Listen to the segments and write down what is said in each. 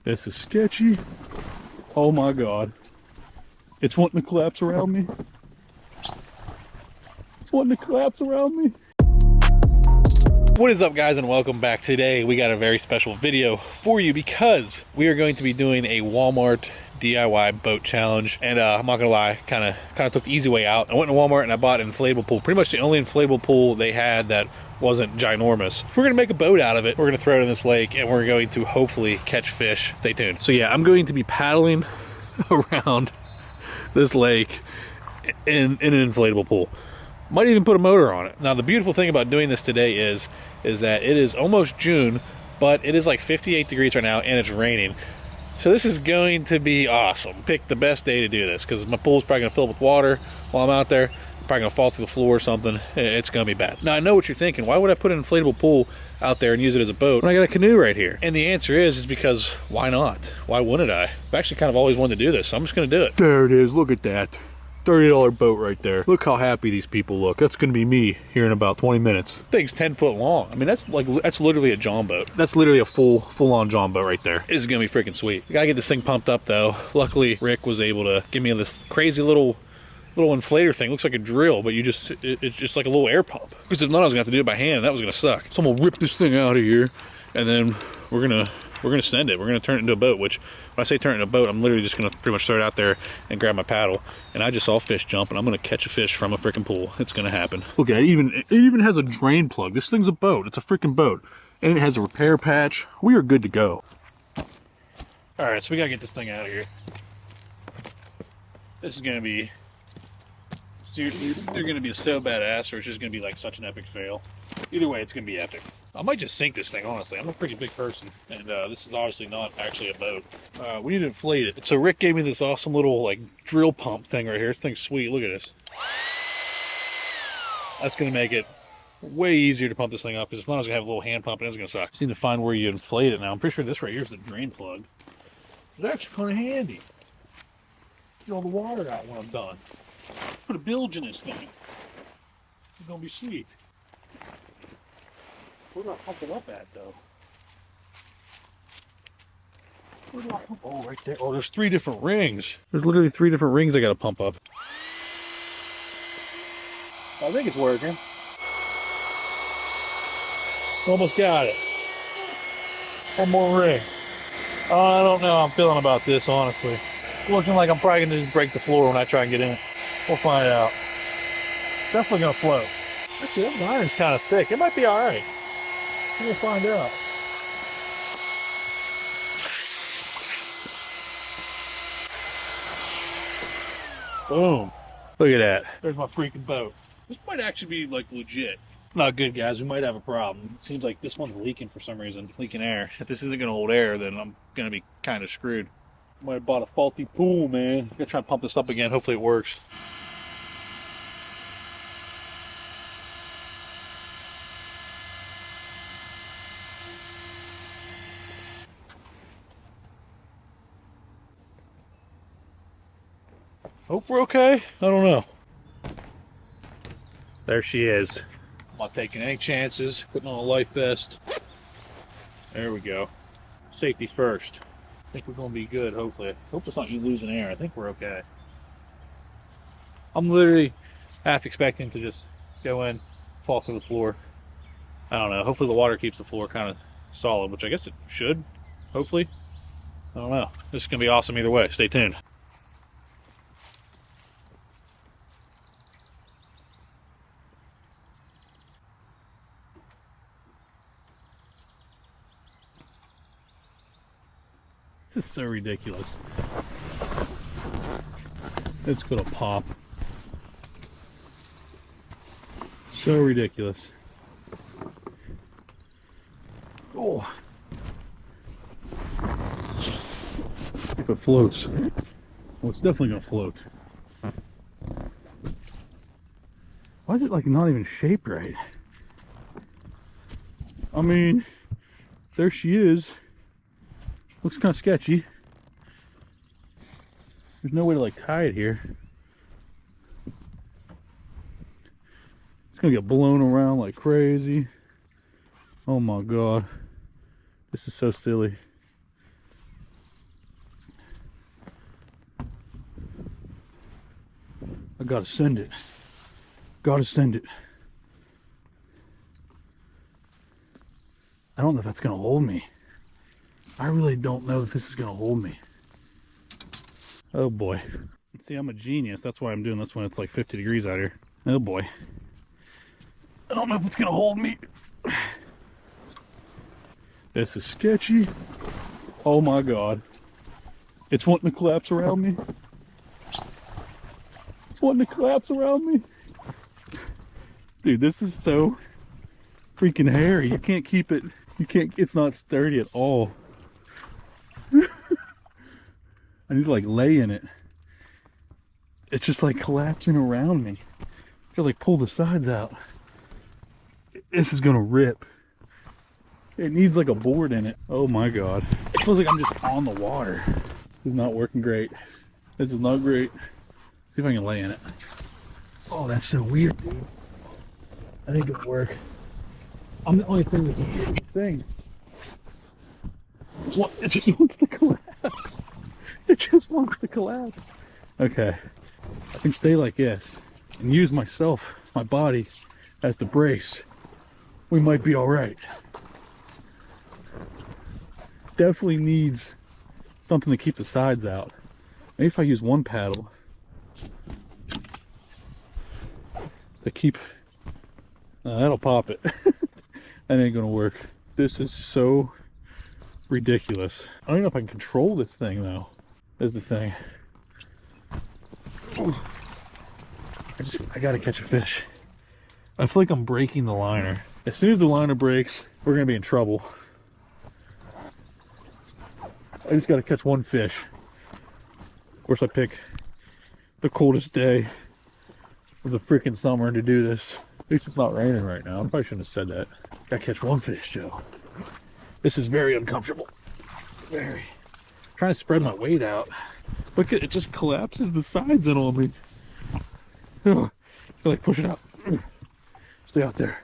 This is sketchy. Oh my God. It's wanting to collapse around me. It's wanting to collapse around me. What is up, guys, and welcome back. Today we got a very special video for you because we are going to be doing a Walmart DIY boat challenge. And I'm not gonna lie, kind of took the easy way out. I went to Walmart and I bought an inflatable pool. Pretty much the only inflatable pool they had that wasn't ginormous. We're gonna make a boat out of it. We're gonna throw it in this lake and we're going to hopefully catch fish. Stay tuned. So yeah, I'm going to be paddling around this lake in an inflatable pool. Might even put a motor on it. Now the beautiful thing about doing this today is that it is almost June, but it is like 58 degrees right now and it's raining. So this is going to be awesome. Pick the best day to do this because my pool's probably gonna fill with water while I'm out there. Probably gonna fall through the floor or something. It's gonna be bad. Now I know what you're thinking. Why would I put an inflatable pool out there and use it as a boat when I got a canoe right here? And the answer is because why not? Why wouldn't I? I've actually kind of always wanted to do this, so I'm just gonna do it. There it is. Look at that. $30 boat right there. Look how happy these people look. That's gonna be me here in about 20 minutes. Thing's 10 foot long. I mean, that's literally a John boat. That's literally a full-on John boat right there. This is gonna be freaking sweet. I gotta get this thing pumped up though. Luckily, Rick was able to give me this crazy little inflator thing. Looks like a drill, but it's just like a little air pump. Because if not, I was gonna have to do it by hand. That was gonna suck. So I'm gonna rip this thing out of here, and then we're gonna send it. We're gonna turn it into a boat, which when I say turn it into a boat, I'm literally just gonna pretty much throw it out there and grab my paddle. And I just saw a fish jump, and I'm gonna catch a fish from a freaking pool. It's gonna happen. Look at it. It even has a drain plug. This thing's a boat. It's a freaking boat. And it has a repair patch. We are good to go. All right, so we gotta get this thing out of here. This is gonna be seriously, they're gonna be so badass, or it's just gonna be like such an epic fail. Either way, it's gonna be epic. I might just sink this thing, honestly. I'm a pretty big person, and this is obviously not actually a boat. We need to inflate it. So Rick gave me this awesome little like drill pump thing right here. This thing's sweet. Look at this. That's gonna make it way easier to pump this thing up, because if not, I was gonna have a little hand pump and it's gonna suck. Just need to find where you inflate it now. I'm pretty sure this right here is the drain plug. It's actually kind of handy. Get all the water out when I'm done. Put a bilge in this thing. It's gonna be sweet. Where do I pump it up at, though? Where do I pump? Oh, right there. Oh, there's 3 different rings. There's literally 3 different rings I gotta pump up. I think it's working. Almost got it. One more ring. Oh, I don't know how I'm feeling about this, honestly. Looking like I'm probably gonna just break the floor when I try and get in it. We'll find out. Definitely gonna float. Actually, that iron's kind of thick. It might be all right. We'll find out. Boom. Look at that. There's my freaking boat. This might actually be like legit. Not good, guys. We might have a problem. It seems like this one's leaking for some reason. Leaking air. If this isn't gonna hold air, then I'm gonna be kind of screwed. Might have bought a faulty pool, man. I'm gonna try and pump this up again. Hopefully it works. Hope we're okay. I don't know. There she is. I'm not taking any chances. Putting on a life vest. There we go. Safety first. I think we're going to be good, hopefully. I hope it's not you losing air. I think we're okay. I'm literally half expecting to just go in, fall through the floor. I don't know. Hopefully the water keeps the floor kind of solid, which I guess it should, hopefully. I don't know. This is going to be awesome either way. Stay tuned. This is so ridiculous. It's gonna pop. So ridiculous. Oh. If it floats. Well, it's definitely gonna float. Why is it like not even shaped right? I mean, there she is. Looks kind of sketchy. There's no way to like tie it here. It's gonna get blown around like crazy. Oh my god. This is so silly. gotta send it. Gotta send it. I don't know if that's gonna hold me. I really don't know if this is gonna hold me. Oh boy. See, I'm a genius. That's why I'm doing this when it's like 50 degrees out here. Oh boy. I don't know if it's gonna hold me. This is sketchy. Oh my God. It's wanting to collapse around me. It's wanting to collapse around me. Dude, this is so freaking hairy. You can't keep it. You can't, it's not sturdy at all. I need to like lay in it. It's just like collapsing around me. I feel like pull the sides out. This is gonna rip. It needs like a board in it. Oh my God. It feels like I'm just on the water. This is not working great. This is not great. See if I can lay in it. Oh, that's so weird, dude. I think it'll work. I'm the only thing that's a weird thing. What? It just wants to collapse. It just wants to collapse. Okay. I can stay like this and use myself, my body, as the brace. We might be all right. Definitely needs something to keep the sides out. Maybe if I use one paddle to keep, that'll pop it. That ain't gonna work. This is so ridiculous. I don't know if I can control this thing though. That's the thing. I gotta catch a fish. I feel like I'm breaking the liner. As soon as the liner breaks, we're gonna be in trouble. I just gotta catch one fish. Of course, I pick the coldest day of the freaking summer to do this. At least it's not raining right now. I probably shouldn't have said that. Gotta catch one fish, Joe. This is very uncomfortable. Very. I'm trying to spread my weight out. Look at it, just collapses the sides in on me. Oh, I feel like push it out. Stay out there.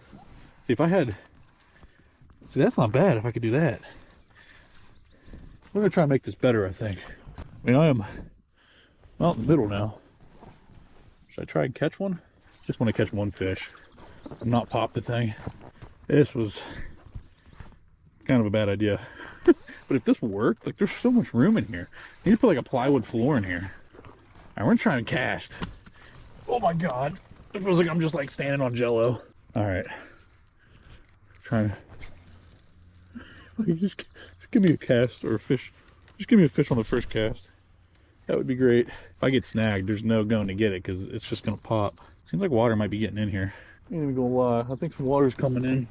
See, if I had, see, that's not bad if I could do that. We're gonna try and make this better, I think. I mean, I am out in the middle now. Should I try and catch one? Just want to catch one fish. I'm not pop the thing. This was kind of a bad idea. But if this worked, like there's so much room in here. I need to put like a plywood floor in here. All right, we're gonna try and cast. Oh my God. It feels like I'm just like standing on jello. All right. Trying to, just give me a cast or a fish. Just give me a fish on the first cast. That would be great. If I get snagged, there's no going to get it because it's just gonna pop. Seems like water might be getting in here. I ain't even gonna lie. I think some water's coming in.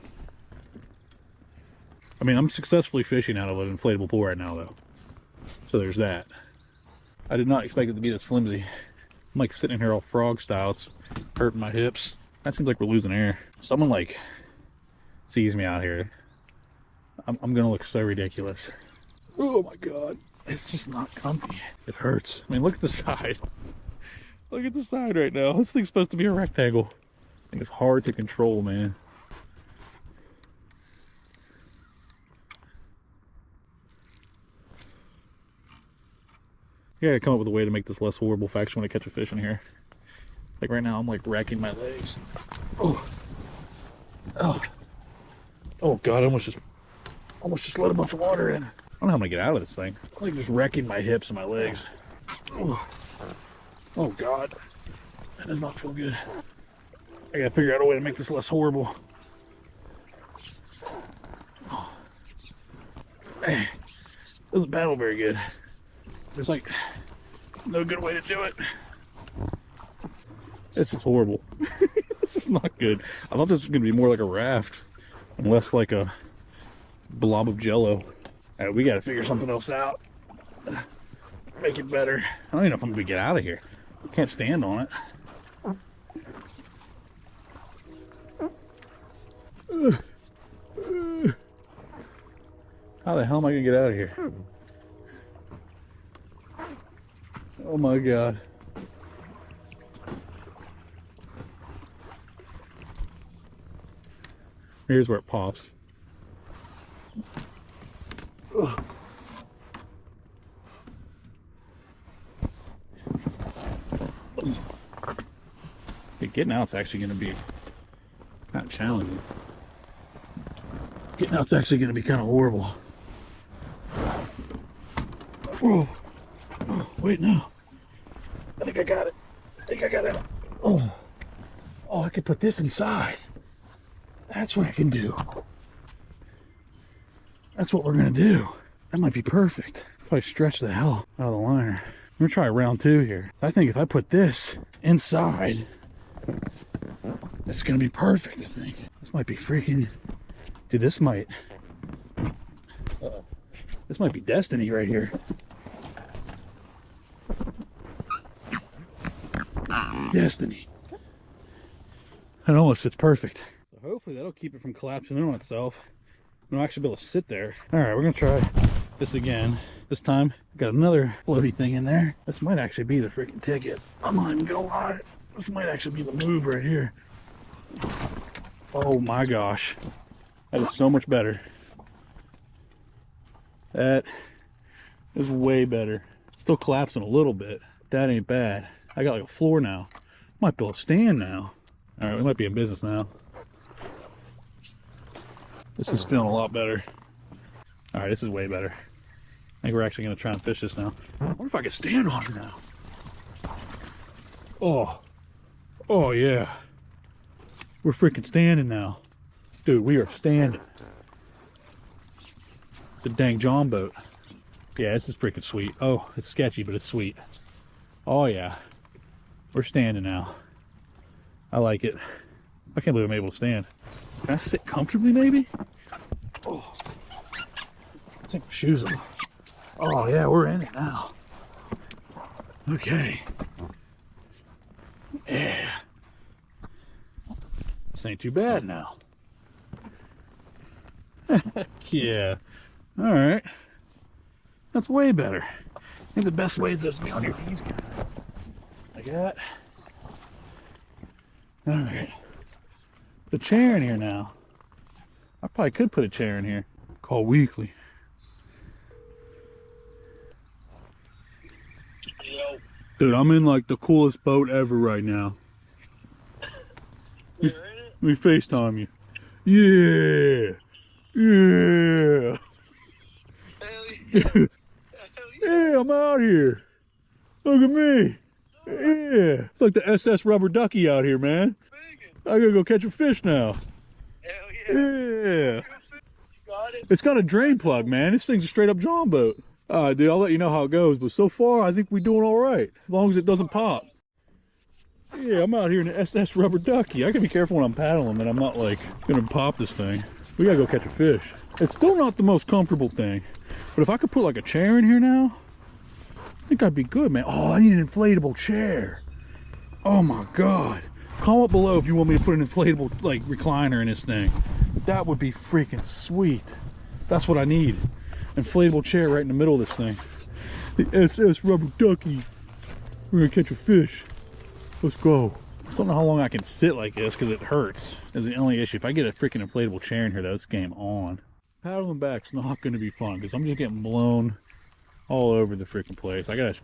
I mean, I'm successfully fishing out of an inflatable pool right now though. So there's that. I did not expect it to be this flimsy. I'm like sitting here all frog style. It's hurting my hips. That seems like we're losing air. Someone like sees me out here. I'm gonna look so ridiculous. Oh my God. It's just not comfy. It hurts. I mean, look at the side. Look at the side right now. This thing's supposed to be a rectangle. I think it's hard to control, man. Yeah, I gotta come up with a way to make this less horrible if I actually want to catch a fish in here. Like right now, I'm like wracking my legs. Oh, oh, oh God! I almost just let a bunch of water in. I don't know how I'm gonna get out of this thing. I'm like just wrecking my hips and my legs. Oh, oh God, that does not feel good. I gotta figure out a way to make this less horrible. Oh. Man, doesn't paddle very good. There's like no good way to do it. This is horrible. This is not good. I thought this was gonna be more like a raft and less like a blob of jello. All right, we gotta figure something else out. Make it better. I don't even know if I'm gonna get out of here. I can't stand on it. How the hell am I gonna get out of here? Oh my God. Here's where it pops. Ugh. getting out's actually going to be kind of challenging. Getting out's actually going to be kind of horrible. Whoa. Oh, wait, no. I think I got it. I think I got it. Oh. Oh, I could put this inside. That's what I can do. That's what we're going to do. That might be perfect. Probably stretch the hell out of the liner. I'm going to try round 2 here. I think if I put this inside, it's going to be perfect, I think. This might be freaking... Dude, this might be destiny right here. Destiny. It almost fits perfect. So hopefully that'll keep it from collapsing in on itself. And I'll actually be able to sit there. All right, we're gonna try this again. This time, got another floaty thing in there. This might actually be the freaking ticket. I'm not even gonna lie. This might actually be the move right here. Oh my gosh. That is so much better. That is way better. It's still collapsing a little bit. That ain't bad. I got like a floor now. Might be able to stand now. All right, we might be in business now. This is feeling a lot better. All right, this is way better. I think we're actually gonna try and fish this now. What if I could stand on it now? Oh, oh yeah. We're freaking standing now. Dude, we are standing. The dang John boat. Yeah, this is freaking sweet. Oh, it's sketchy, but it's sweet. Oh yeah. We're standing now. I like it. I can't believe I'm able to stand. Can I sit comfortably maybe? Oh. Take my shoes off. Oh yeah, we're in it now. Okay. Yeah. This ain't too bad now. Yeah. All right. That's way better. I think the best way is just to be on your knees, kind of like that. All right. Put a chair in here now. I probably could put a chair in here. Call weekly. Yo. Dude, I'm in like the coolest boat ever right now. Let me FaceTime you. Yeah. Yeah. Hell yeah. Dude. Yeah, I'm out here. Look at me. Yeah. It's like the SS Rubber Ducky out here, man. I gotta go catch a fish now. Hell yeah. Yeah. You got it. It's got a drain plug, man. This thing's a straight up John boat. All right, dude, I'll let you know how it goes. But so far, I think we're doing all right. As long as it doesn't pop. Yeah, I'm out here in the SS Rubber Ducky. I gotta be careful when I'm paddling that I'm not like gonna pop this thing. We gotta go catch a fish. It's still not the most comfortable thing. But if I could put like a chair in here now, I think I'd be good, man. Oh, I need an inflatable chair. Oh my God. Comment below if you want me to put an inflatable like recliner in this thing. That would be freaking sweet. That's what I need. Inflatable chair right in the middle of this thing. The SS Rubber Ducky. We're gonna catch a fish. Let's go. I just don't know how long I can sit like this because it hurts. Is the only issue. If I get a freaking inflatable chair in here, though, it's game on. Paddling back's not going to be fun because I'm just getting blown all over the freaking place. I gotta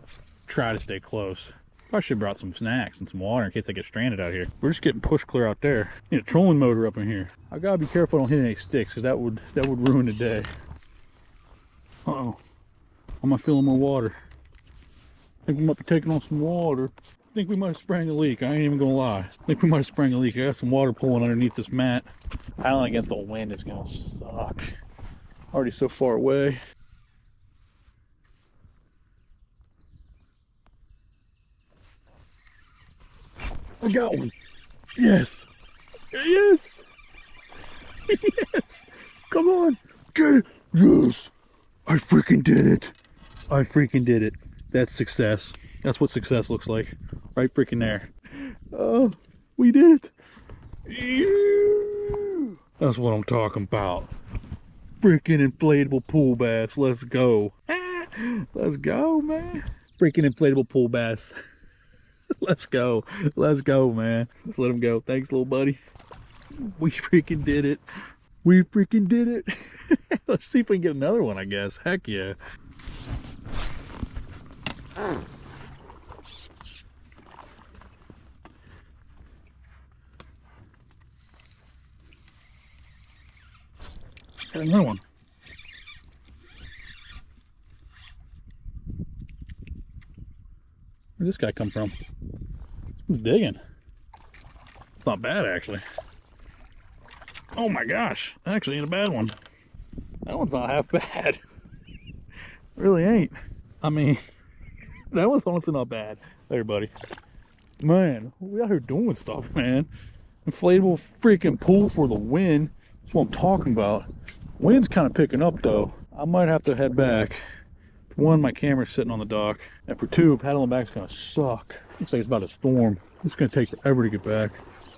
try to stay close. Probably should have brought some snacks and some water in case I get stranded out here. We're just getting pushed clear out there. Need a trolling motor up in here. I gotta be careful I don't hit any sticks because that would ruin the day. Uh-oh. I'm not feeling my water. I think we might be taking on some water. I think we might have sprang a leak. I ain't even gonna lie. I think we might have sprang a leak. I got some water pulling underneath this mat. Paddling against the wind is gonna suck. Already so far away. I got one. Yes. Yes. Yes. Come on. Get it. Yes. I freaking did it. I freaking did it. That's success. That's what success looks like. Right freaking there. Oh, we did it. Yeah. That's what I'm talking about. Freaking inflatable pool bass. Let's go. Let's go, man. Freaking inflatable pool bass. Let's go. Let's go, man. Let's let him go. Thanks, little buddy. We freaking did it. We freaking did it. Let's see if we can get another one, I guess. Heck yeah. Got another one. Where'd this guy come from? He's digging. It's not bad, actually. Oh my gosh, actually ain't a bad one. That one's not half bad. Really ain't. I mean, that one's honestly not bad. There, buddy. Man, we out here doing stuff, man. Inflatable freaking pool for the win. That's what I'm talking about. Wind's kind of picking up, though. I might have to head back. For one, my camera's sitting on the dock. And for two, paddling back's gonna suck. Looks like it's about to storm. It's gonna take forever to get back.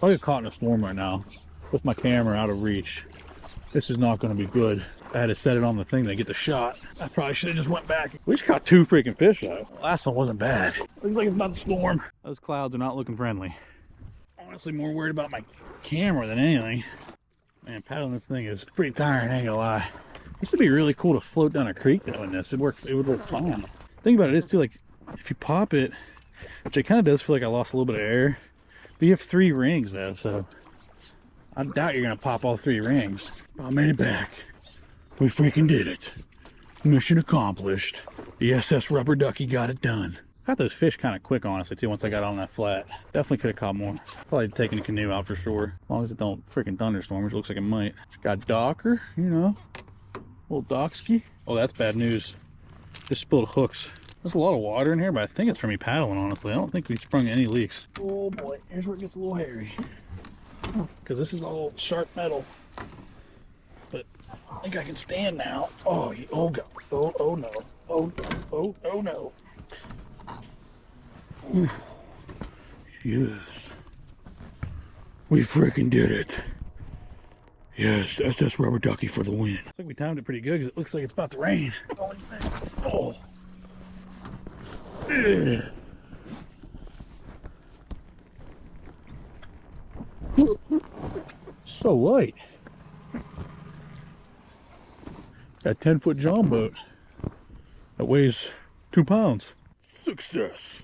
I'll get caught in a storm right now with my camera out of reach. This is not gonna be good. I had to set it on the thing to get the shot. I probably should have just went back. We just caught 2 freaking fish though. The last one wasn't bad. Looks like it's about to storm. Those clouds are not looking friendly. Honestly, more worried about my camera than anything. Man, paddling this thing is pretty tiring, I ain't gonna lie. This would be really cool to float down a creek though in this. It would work fine. The thing about it is too, like, if you pop it, which it kind of does feel like I lost a little bit of air, but you have 3 rings though, so I doubt you're gonna pop all 3 rings. But I made it back. We freaking did it. Mission accomplished. The SS Rubber Ducky got it done. Got those fish kind of quick, honestly, too, once I got on that flat. Definitely could have caught more. Probably taking a canoe out for sure. As long as it don't freaking thunderstorm, which looks like it might. Got Docker, you know. Little Docksky. Oh, that's bad news. Just spilled hooks. There's a lot of water in here, but I think it's from me paddling, honestly. I don't think we sprung any leaks. Oh boy, here's where it gets a little hairy. Because this is all sharp metal. But I think I can stand now. Oh, oh god. Oh no. Oh no. Ooh. Yes. We freaking did it. Yes, SS Rubber Ducky for the win. Looks like we timed it pretty good because it looks like it's about to rain. Oh. Yeah. So light. That 10-foot John boat that weighs 2 pounds. Success.